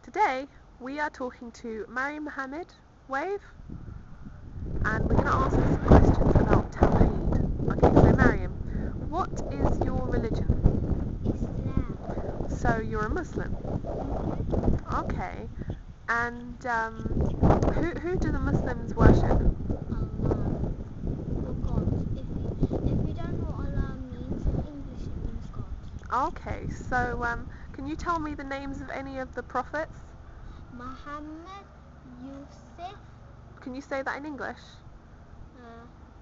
Today we are talking to Mariam Mohammed Wave, and we're going to answer some questions about Tawheed. Okay, so Mariam, what is your religion? Islam. So you're a Muslim. Okay, and who do the Muslims worship? Allah. Or God. If you don't know what Allah means, in English it means God. Okay, so can you tell me the names of any of the prophets? Muhammad, Yusuf, Can you say that in English?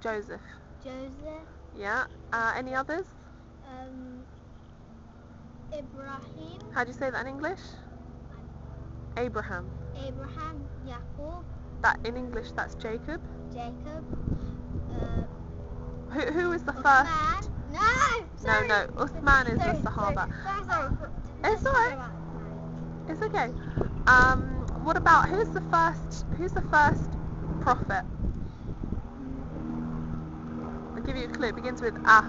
Joseph. Joseph, Yeah. Any others? Ibrahim, How do you say that in English? Abraham. Yaqub, That in English, that's Jacob. Jacob, Who is the Uthman. first? No! Sorry. No. Uthman is Sorry, the Sahaba. Sorry. It's alright. It's okay. What about who's the first prophet? I'll give you a clue. It begins with A.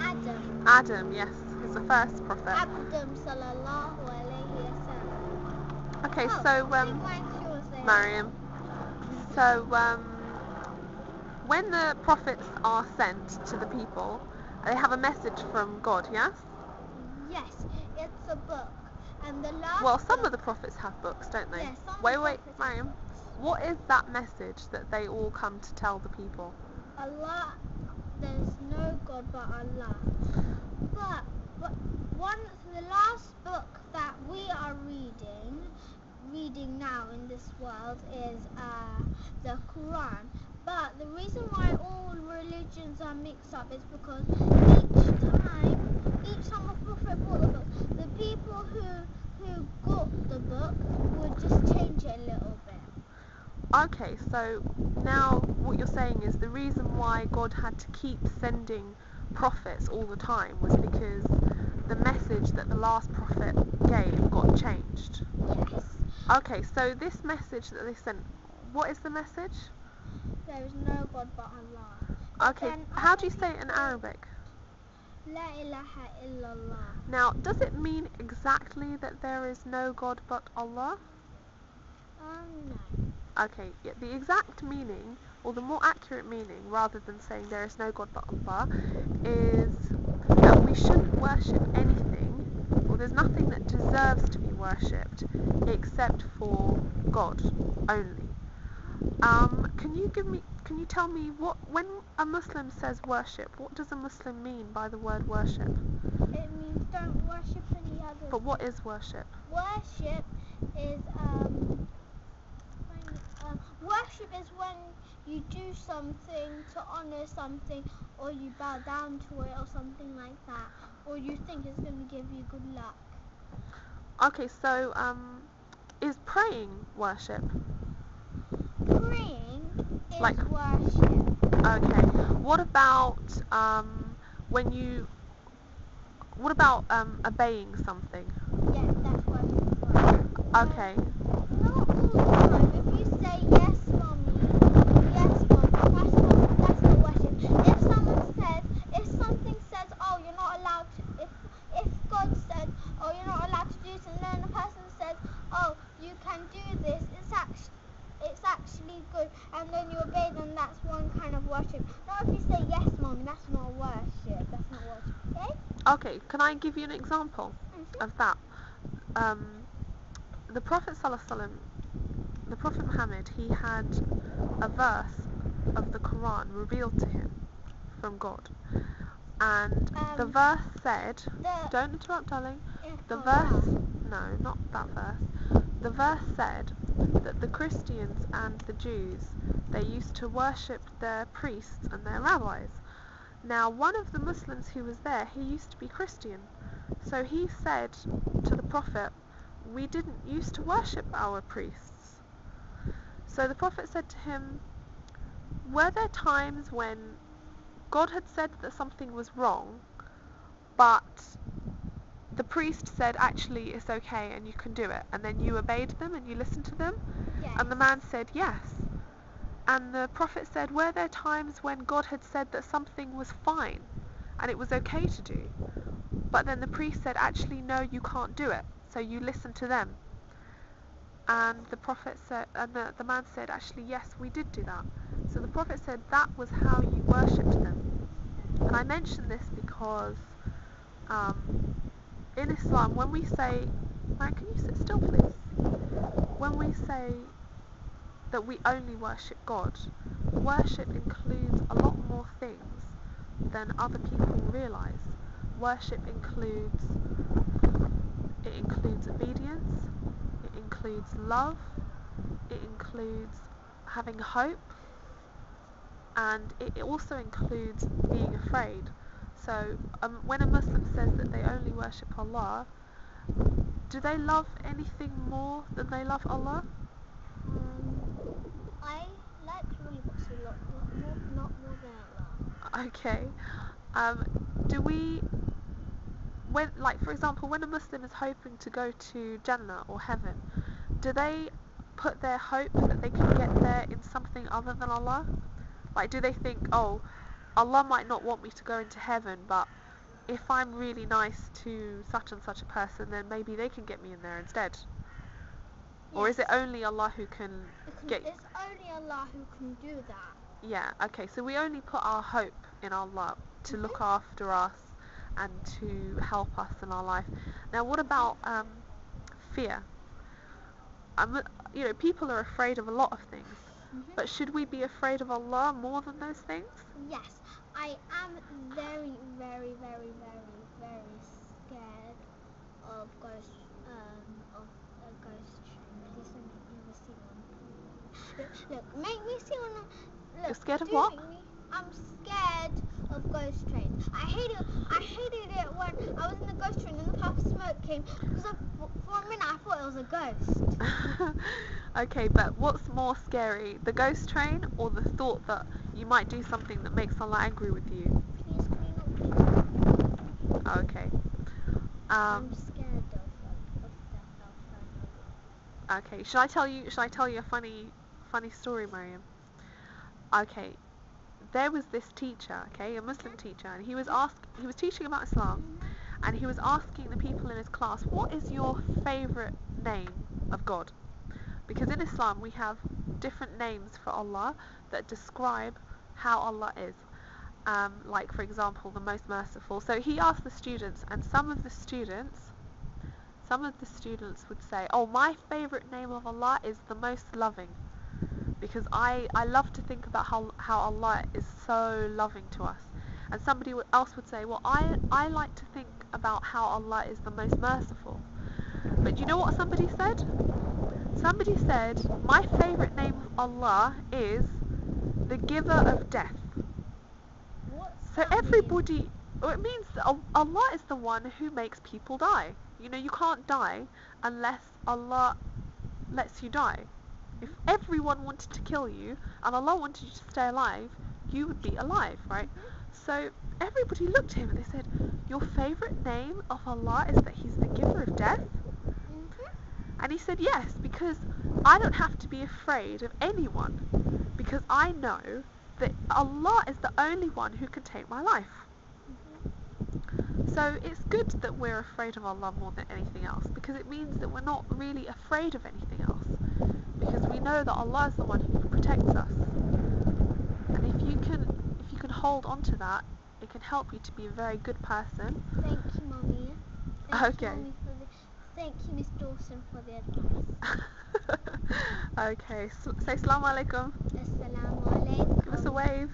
Adam. Adam, yes, is the first prophet. Adam sallallahu alayhi wasallam. Okay, Oh, so I think mine's yours there. Mariam. So when the prophets are sent to the people, they have a message from God, yes? Yes, it's a book. And the last Well, some book, of the prophets have books, don't they? Yes, some Wait, prophets have Mariam. books. What is that message that they all come to tell the people? Allah, there's no God but Allah. But the last book that we are reading now in this world is the Quran. But the reason why all religions are mixed up is because each time a prophet brought the book, the people who got the book would just change it a little bit. Okay, so now what you're saying is the reason why God had to keep sending prophets all the time was because the message that the last prophet gave got changed. Yes. Okay, so this message that they sent, what is the message? There is no God but Allah. Okay, how do you say it in Arabic? La ilaha illallah. Now, does it mean exactly that there is no God but Allah? No. Okay, yeah, the exact meaning, or the more accurate meaning, rather than saying there is no God but Allah, is that we shouldn't worship anything, or there's nothing that deserves to be worshipped, except for God only. Can you tell me when a Muslim says worship, what does a Muslim mean by the word worship? It means don't worship any other. But what is worship? Worship is when you do something to honor something, or you bow down to it, or something like that, or you think it's going to give you good luck. Okay, so is praying worship? Praying is Like worship. Okay. What about obeying something? Yes, that's worship. Okay. Not all the time. If you say yes, mommy, that's not worship. If something says, oh, you're not allowed to, if God said, oh, you're not allowed to do this, and then the person says, oh, you can do this, it's actually good, and then you obey them, that's one kind of worship. Not if you say yes, mommy, that's not worship. That's not worship, okay? Okay, can I give you an example of that? The Prophet ﷺ, the Prophet Muhammad, he had a verse of the Quran revealed to him from God. And the verse said, don't interrupt, darling. The verse, no, not that verse. The verse said that the Christians and the Jews, they used to worship their priests and their rabbis. Now, one of the Muslims who was there, he used to be Christian. So he said to the Prophet, we didn't used to worship our priests. So the Prophet said to him, were there times when God had said that something was wrong, but the priest said actually it's okay and you can do it, and then you obeyed them and you listened to them? Yes. And the man said yes. And the Prophet said, were there times when God had said that something was fine and it was okay to do, but then the priest said actually no, you can't do it, so you listen to them? And the Prophet said, and the man said, actually, yes, we did do that. So the Prophet said that was how you worshipped them. And I mention this because in Islam, when we say, man, can you sit still, please? When we say that we only worship God, worship includes a lot more things than other people realize. Worship includes obedience, it includes love, it includes having hope, and it also includes being afraid. So when a Muslim says that they only worship Allah, do they love anything more than they love Allah? I like lollipops a lot, not more than Allah. Okay. Do we, when, like for example, when a Muslim is hoping to go to Jannah or heaven, do they put their hope that they can get there in something other than Allah? Like, do they think, oh, Allah might not want me to go into heaven, but if I'm really nice to such and such a person, then maybe they can get me in there instead? Yes. Or is it only Allah who can get... It's only Allah who can do that. Yeah, okay, so we only put our hope in Allah to look after us and to help us in our life. Now, what about fear? People are afraid of a lot of things, but should we be afraid of Allah more than those things? Yes, I am very, very, very, very, very scared of ghost of a ghost train. Please don't make me see one. Look, make me see one. Look, you're scared of what? I'm scared of ghost trains. I hated it when I was in the ghost train and the puff of smoke came because for a minute I thought it was a ghost. Okay, but what's more scary, the ghost train or the thought that you might do something that makes Allah angry with you? Please, can you not please? Okay. I'm scared of that. Okay, should I tell you a funny story, Mariam? Okay. There was this teacher, okay, a Muslim teacher, and he was teaching about Islam, and he was asking the people in his class, what is your favorite name of God? Because in Islam we have different names for Allah that describe how Allah is. Like for example, the most merciful. So he asked the students, and some of the students would say, oh, my favorite name of Allah is the most loving. Because I love to think about how Allah is so loving to us. And somebody else would say, well, I like to think about how Allah is the most merciful. But you know what somebody said? Somebody said, my favourite name of Allah is the giver of death. So everybody, it means that Allah is the one who makes people die. You can't die unless Allah lets you die. If everyone wanted to kill you and Allah wanted you to stay alive, you would be alive, right? So everybody looked at him and they said, your favourite name of Allah is that He's the giver of death? And he said, yes, because I don't have to be afraid of anyone, because I know that Allah is the only one who can take my life. So it's good that we're afraid of Allah more than anything else, because it means that we're not really afraid of anything else, because we know that Allah is the one who protects us. And if you can hold on to that, it can help you to be a very good person. Thank you, Mummy. Thank you, Miss Dawson, for the advice. Okay, say Assalamu alaikum. Assalamu alaikum. Give us a wave.